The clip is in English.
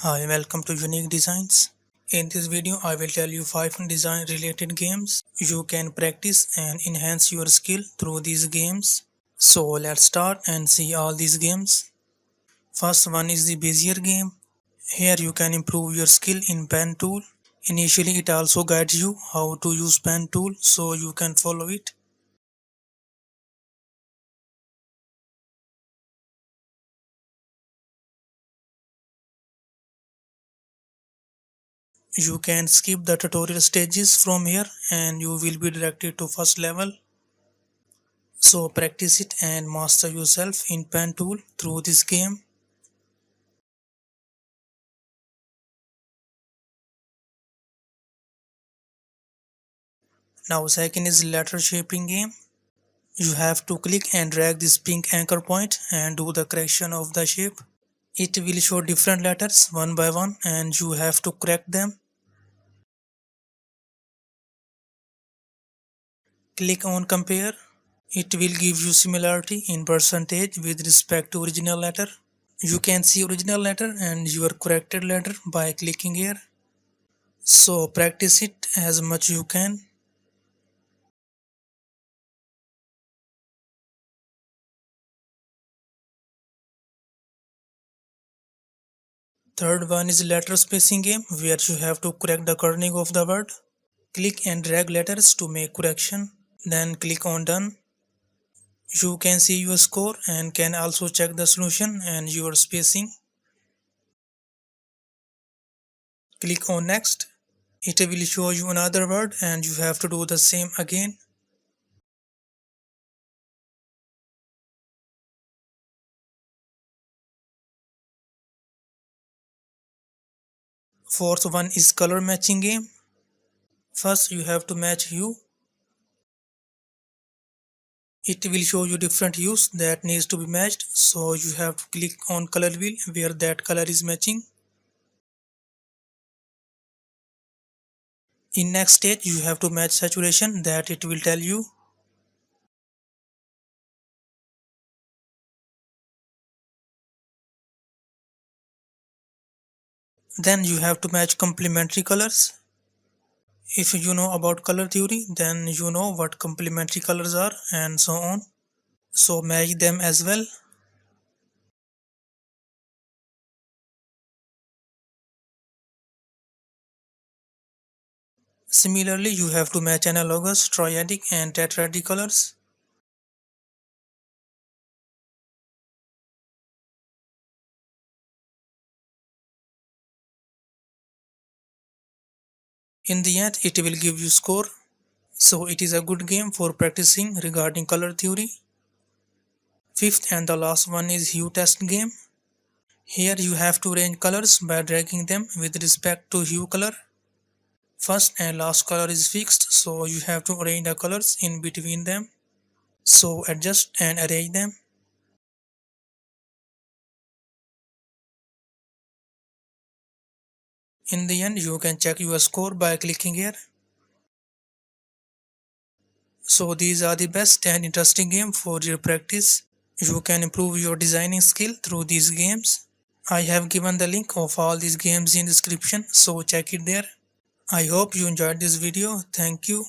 Hi, welcome to Unique Designs. In this video, I will tell you 5 design related games you can practice and enhance your skill through these games. So let's start and see all these games. First one is the Bezier game. Here you can improve your skill in pen tool. Initially it also guides you how to use pen tool so you can follow it. You can skip the tutorial stages from here and you will be directed to first level. So practice it and master yourself in pen tool through this game. Now second is letter shaping game. You have to click and drag this pink anchor point and do the correction of the shape. It will show different letters one by one and you have to correct them. Click on compare. It will give you similarity in percentage with respect to original letter. You can see original letter and your corrected letter by clicking here. So practice it as much you can. Third one is letter spacing game where you have to correct the kerning of the word. Click and drag letters to make correction. Then click on done. You can see your score and can also check the solution and your spacing. Click on next. It will show you another word and you have to do the same again. Fourth one is color matching game. First you have to match hue. It will show you different hues that needs to be matched, so you have to click on color wheel where that color is matching. In next stage you have to match saturation that it will tell you. Then you have to match complementary colors. If you know about color theory, then you know what complementary colors are and so on. So match them as well. Similarly, you have to match analogous, triadic and tetradic colors. In the end, it will give you score. So it is a good game for practicing regarding color theory. Fifth and the last one is hue test game. Here you have to arrange colors by dragging them with respect to hue color. First and last color is fixed, so you have to arrange the colors in between them. So adjust and arrange them. In the end, you can check your score by clicking here. So these are the best and interesting games for your practice. You can improve your designing skill through these games. I have given the link of all these games in description, so check it there. I hope you enjoyed this video. Thank you.